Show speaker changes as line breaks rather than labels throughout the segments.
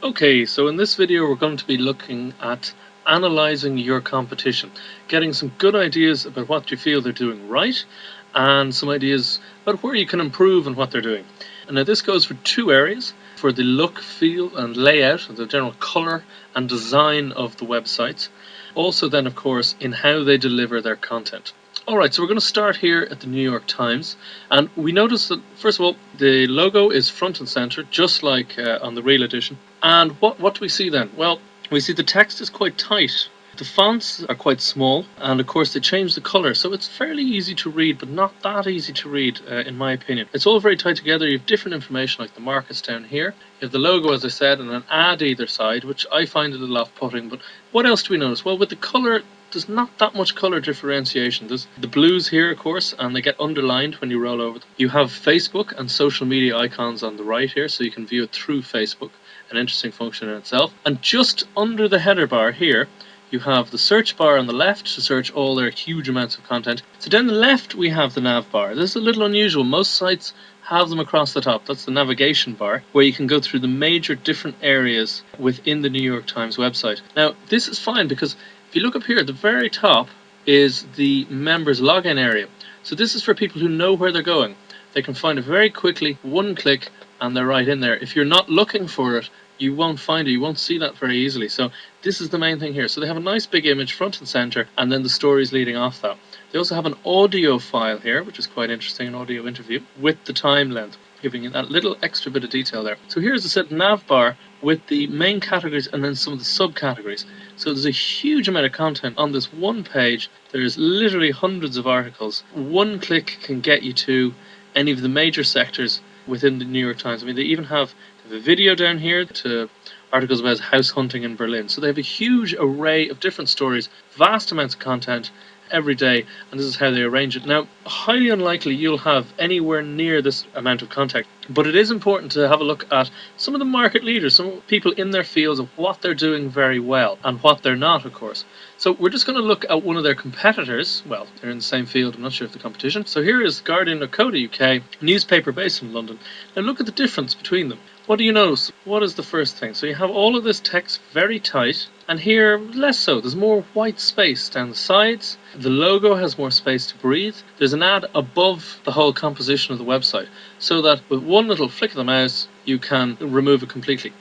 Okay, so in this video we're going to be looking at analyzing your competition, getting some good ideas about what you feel they're doing right and some ideas about where you can improve and what they're doing. And now this goes for two areas, for the look, feel and layout, the general colour and design of the websites. Also then of course in how they deliver their content. Alright, so we're going to start here at the New York Times, and we notice that, first of all, the logo is front and centre, just like on the Real Edition. And what do we see then? Well, we see the text is quite tight. The fonts are quite small, and of course they change the colour, so it's fairly easy to read, but not that easy to read, in my opinion. It's all very tight together. You have different information, like the markets down here. You have the logo, as I said, and an ad either side, which I find a little off-putting. But what else do we notice? Well, with the colour, there's not that much colour differentiation. There's the blues here, of course, and they get underlined when you roll over them. You have Facebook and social media icons on the right here, so you can view it through Facebook, an interesting function in itself. And just under the header bar here, you have the search bar on the left to search all their huge amounts of content. So down the left we have the nav bar. This is a little unusual. Most sites have them across the top. That's the navigation bar, where you can go through the major different areas within the New York Times website. Now this is fine because if you look up here at the very top is the members login area. So this is for people who know where they're going. They can find it very quickly, one click, and they're right in there. If you're not looking for it, you won't find it, you won't see that very easily. So this is the main thing here. So they have a nice big image front and center, and then the stories leading off that. They also have an audio file here, which is quite interesting, an audio interview with the time length, giving you that little extra bit of detail there. So here's the set nav bar with the main categories and then some of the subcategories. So there's a huge amount of content on this one page. There's literally hundreds of articles. One click can get you to any of the major sectors within the New York Times. I mean, they even have a video down here to articles about house hunting in Berlin. So they have a huge array of different stories, vast amounts of content every day, and this is how they arrange it. Now, highly unlikely you'll have anywhere near this amount of content, but it is important to have a look at some of the market leaders, some people in their fields, of what they're doing very well and what they're not, of course. So we're just going to look at one of their competitors. Well, they're in the same field, I'm not sure if the competition. So here is Guardian.co.uk, newspaper based in London. Now look at the difference between them. What do you notice? What is the first thing? So you have all of this text very tight, and here less so. There's more white space down the sides. The logo has more space to breathe. There's an ad above the whole composition of the website, so that with one little flick of the mouse you can remove it completely.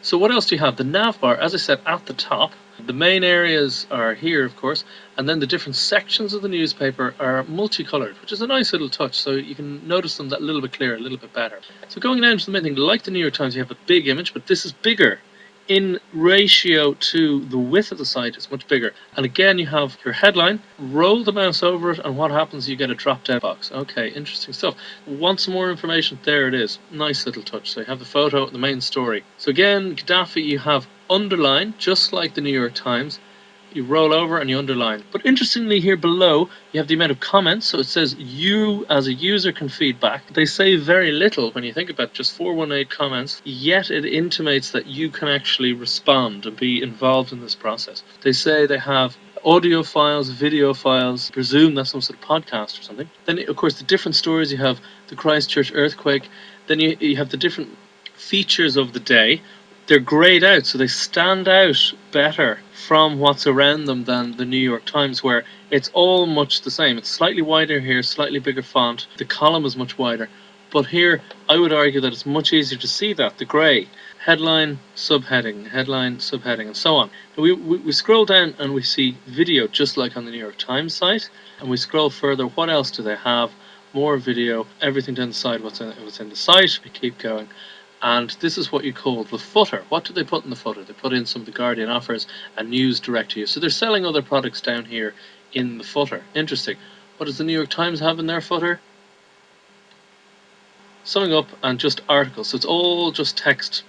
So what else do you have? The nav bar, as I said, at the top. The main areas are here, of course, and then the different sections of the newspaper are multicolored, which is a nice little touch, so you can notice them that little bit clearer, a little bit better. So going down to the main thing, like the New York Times, you have a big image, but this is bigger. In ratio to the width of the site, it's much bigger. And again, you have your headline, roll the mouse over it, and what happens? You get a drop-down box. Okay, interesting stuff. Want some more information? There it is. Nice little touch. So you have the photo, the main story. So again, Gaddafi, you have underline, just like the New York Times. You roll over and you underline. But interestingly, here below, you have the amount of comments. So it says you as a user can feedback. They say very little when you think about just 418 comments, yet it intimates that you can actually respond and be involved in this process. They say they have audio files, video files, presume that's some sort of podcast or something. Then, of course, the different stories. You have the Christchurch earthquake. Then you have the different features of the day. They're grayed out, so they stand out better from what's around them than the New York Times, where it's all much the same. It's slightly wider here, slightly bigger font. The column is much wider. But here, I would argue that it's much easier to see that, the grey. Headline, subheading, and so on. We scroll down and we see video, just like on the New York Times site. And we scroll further. What else do they have? More video, everything down the side, what's in the site. We keep going. And this is what you call the footer. What do they put in the footer? They put in some of the Guardian offers and news direct to you. So they're selling other products down here in the footer. Interesting. What does the New York Times have in their footer? Summing up and just articles. So it's all just text.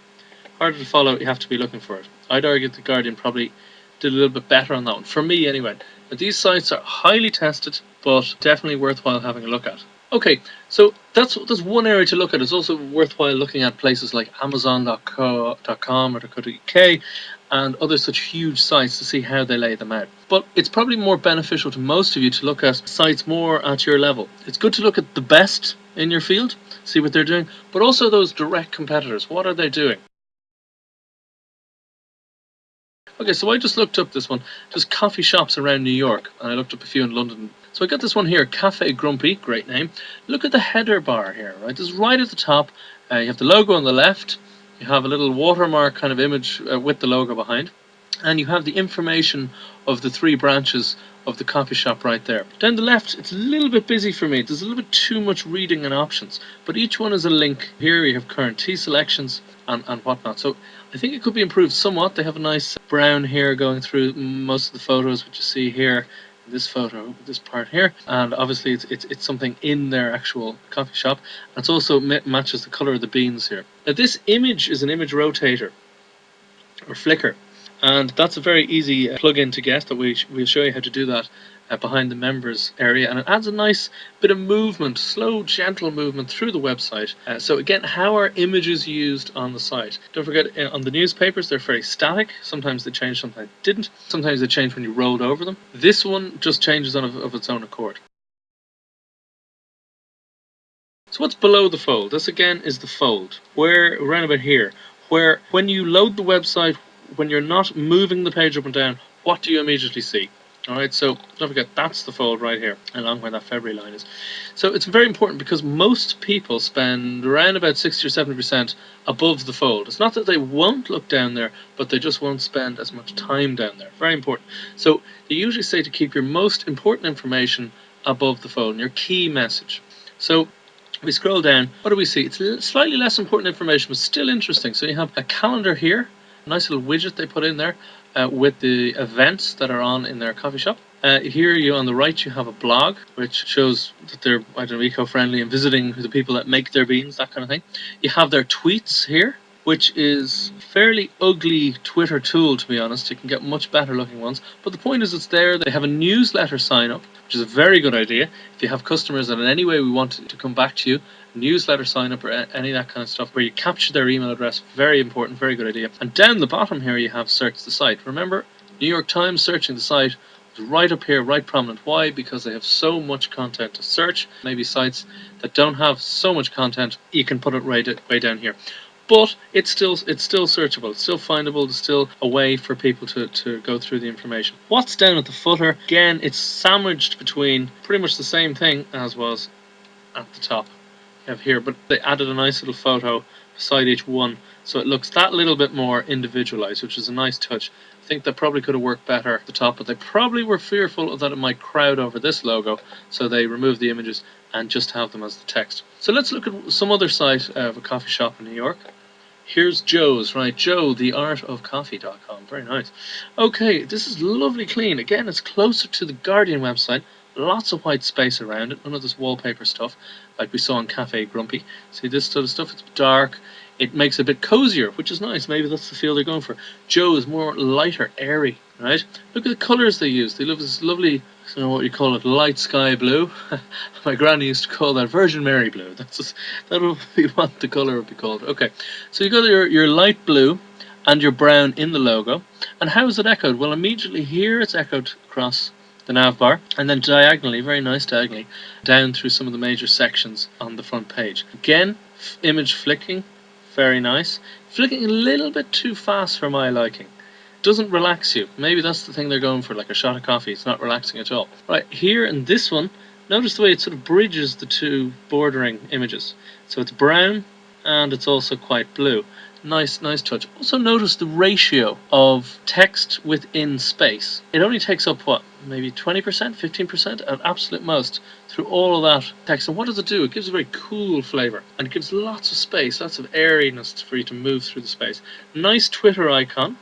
Harder to follow, you have to be looking for it. I'd argue the Guardian probably did a little bit better on that one. For me anyway. Now, these sites are highly tested, but definitely worthwhile having a look at. Okay, so that's one area to look at. It's also worthwhile looking at places like Amazon.com or .co.uk and other such huge sites to see how they lay them out. But it's probably more beneficial to most of you to look at sites more at your level. It's good to look at the best in your field, see what they're doing, but also those direct competitors. What are they doing? Okay, so I just looked up this one, just coffee shops around New York, and I looked up a few in London. So I got this one here, Cafe Grumpy, great name. Look at the header bar here, right? This is right at the top. You have the logo on the left. You have a little watermark kind of image with the logo behind. And you have the information of the 3 branches of the coffee shop right there. Down the left, it's a little bit busy for me. There's a little bit too much reading and options, but each one is a link. Here you have current tea selections and whatnot. So I think it could be improved somewhat. They have a nice brown here going through most of the photos, which you see here. This photo, this part here, and obviously it's something in their actual coffee shop. It also matches the color of the beans here. Now this image is an image rotator or flicker, and that's a very easy plug-in to get. That we'll show you how to do that behind the members area, and it adds a nice bit of movement, slow, gentle movement through the website. So again, how are images used on the site? Don't forget, on the newspapers, they're very static. Sometimes they change, sometimes they didn't. Sometimes they change when you rolled over them. This one just changes of its own accord. So what's below the fold? This again is the fold, where around about here, where when you load the website, when you're not moving the page up and down, what do you immediately see? Alright, so don't forget, that's the fold right here, along where that February line is. So it's very important because most people spend around about 60 or 70% above the fold. It's not that they won't look down there, but they just won't spend as much time down there. Very important. So they usually say to keep your most important information above the fold, and your key message. So we scroll down, what do we see? It's slightly less important information, but still interesting. So you have a calendar here, a nice little widget they put in there with the events that are on in their coffee shop. Here you on the right you have a blog which shows that they're, I don't know, eco-friendly and visiting the people that make their beans, that kind of thing. You have their tweets here, which is fairly ugly Twitter tool, to be honest. You can get much better looking ones, but the point is it's there. They have a newsletter sign up, which is a very good idea. If you have customers that in any way we want to come back to you, newsletter sign up or any of that kind of stuff where you capture their email address, very important, very good idea. And down the bottom here you have search the site. Remember, New York Times searching the site is right up here, right prominent. Why? Because they have so much content to search. Maybe sites that don't have so much content, you can put it way down here. But it's still searchable, it's still findable, there's still a way for people to go through the information. What's down at the footer? Again, it's sandwiched between pretty much the same thing as was at the top. You have here, but they added a nice little photo beside each one, so it looks that little bit more individualized, which is a nice touch. I think that probably could have worked better at the top, but they probably were fearful that it might crowd over this logo, so they removed the images and just have them as the text. So let's look at some other site of a coffee shop in New York. Here's Joe's, right? Joe, theartofcoffee.com. Very nice. Okay, this is lovely clean. Again, it's closer to the Guardian website. Lots of white space around it. None of this wallpaper stuff like we saw in Cafe Grumpy. See this sort of stuff? It's dark. It makes it a bit cozier, which is nice. Maybe that's the feel they're going for. Joe is more lighter, airy, right? Look at the colours they use. They love this lovely, I don't know what you call it, light sky blue. My granny used to call that Virgin Mary blue. That would be what the colour would be called. Okay, so you got your light blue and your brown in the logo. And how is it echoed? Well, immediately here it's echoed across the nav bar, and then diagonally, very nice diagonally, down through some of the major sections on the front page. Again, image flicking, very nice. Flicking a little bit too fast for my liking. Doesn't relax you. Maybe that's the thing they're going for, like a shot of coffee. It's not relaxing at all. Right, here in this one, notice the way it sort of bridges the two bordering images. So it's brown and it's also quite blue. Nice touch. Also notice the ratio of text within space. It only takes up, what, maybe 20%, 15% at absolute most through all of that text. And what does it do? It gives a very cool flavour. And it gives lots of space, lots of airiness for you to move through the space. Nice Twitter icon,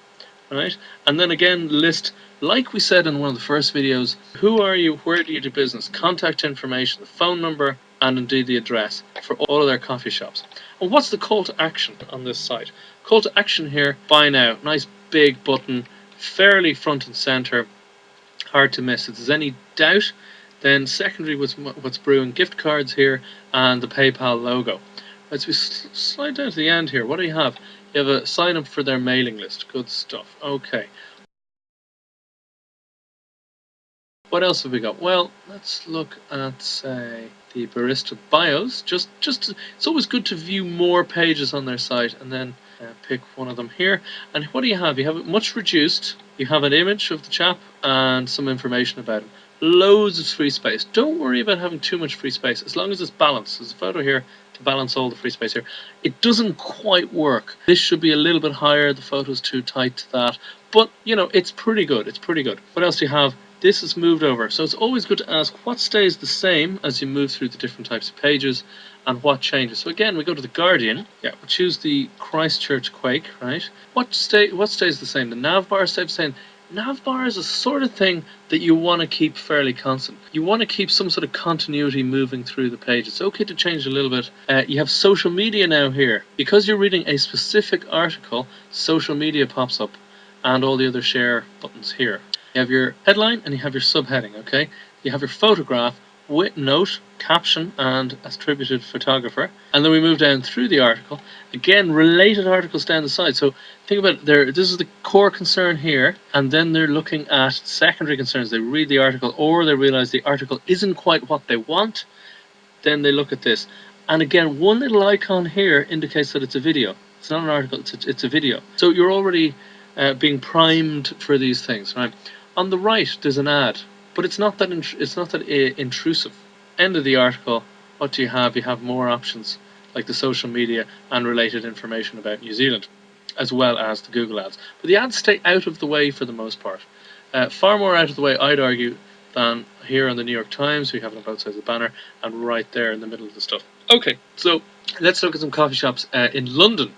right? And then again, list, like we said in one of the first videos, who are you, where do you do business, contact information, the phone number, and indeed the address for all of their coffee shops. And what's the call to action on this site? Call to action here, buy now. Nice big button, fairly front and center, hard to miss. If there's any doubt, then secondary what's brewing, gift cards here, and the PayPal logo. As we slide down to the end here, what do you have? You have a sign up for their mailing list. Good stuff. Okay. What else have we got? Well, let's look at, say, the barista bios. Just it's always good to view more pages on their site and then Pick one of them here, and what do you have? You have it much reduced. You have an image of the chap and some information about him. Loads of free space. Don't worry about having too much free space, as long as it's balanced. There's a photo here to balance all the free space here. It doesn't quite work. This should be a little bit higher. The photo's too tight to that, but you know, it's pretty good. It's pretty good. What else do you have? This is moved over, so it's always good to ask what stays the same as you move through the different types of pages and what changes. So again, we go to the Guardian. Yeah, we choose the Christchurch quake, right? What stays the same? The nav bar stays the same. Nav bar is a sort of thing that you want to keep fairly constant. You want to keep some sort of continuity moving through the page. It's okay to change a little bit. You have social media now here. Because you're reading a specific article, social media pops up and all the other share buttons here. You have your headline and you have your subheading, okay? You have your photograph with note, caption, and attributed photographer. And then we move down through the article. Again, related articles down the side. So think about it, this is the core concern here, and then they're looking at secondary concerns. They read the article, or they realize the article isn't quite what they want. Then they look at this. And again, one little icon here indicates that it's a video. It's not an article, it's a video. So you're already being primed for these things, right? On the right, there's an ad, but it's not that intrusive. End of the article. What do you have? You have more options like the social media and related information about New Zealand, as well as the Google ads. But the ads stay out of the way for the most part. Far more out of the way, I'd argue, than here on the New York Times. We have it on both sides of the banner and right there in the middle of the stuff. Okay, so let's look at some coffee shops in London.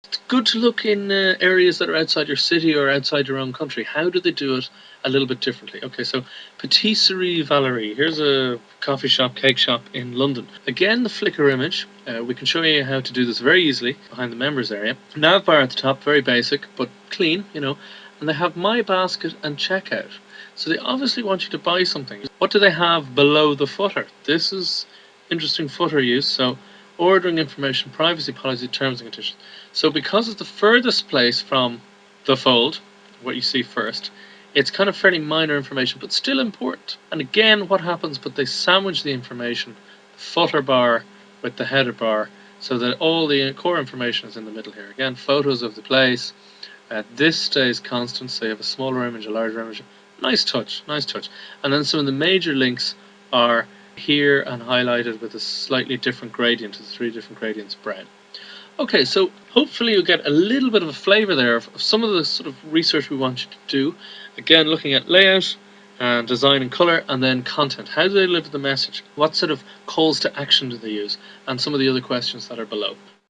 It's good to look in areas that are outside your city or outside your own country. How do they do it a little bit differently? Okay, so Patisserie Valerie. Here's a coffee shop, cake shop in London. Again, the Flickr image. We can show you how to do this very easily behind the members area. Nav bar at the top, very basic, but clean, you know. And they have My Basket and Checkout. So they obviously want you to buy something. What do they have below the footer? This is interesting footer use. So ordering information, privacy policy, terms and conditions. So because it's the furthest place from the fold, what you see first, it's kind of fairly minor information, but still important. And again, what happens, but they sandwich the information, the footer bar with the header bar, so that all the core information is in the middle here. Again, photos of the place. This stays constant, so you have a smaller image, a larger image. Nice touch, nice touch. And then some of the major links are here and highlighted with a slightly different gradient, the 3 different gradients brown. Okay, so hopefully you'll get a little bit of a flavour there of some of the sort of research we want you to do. Again, looking at layout and design and colour, and then content. How do they deliver the message? What sort of calls to action do they use? And some of the other questions that are below.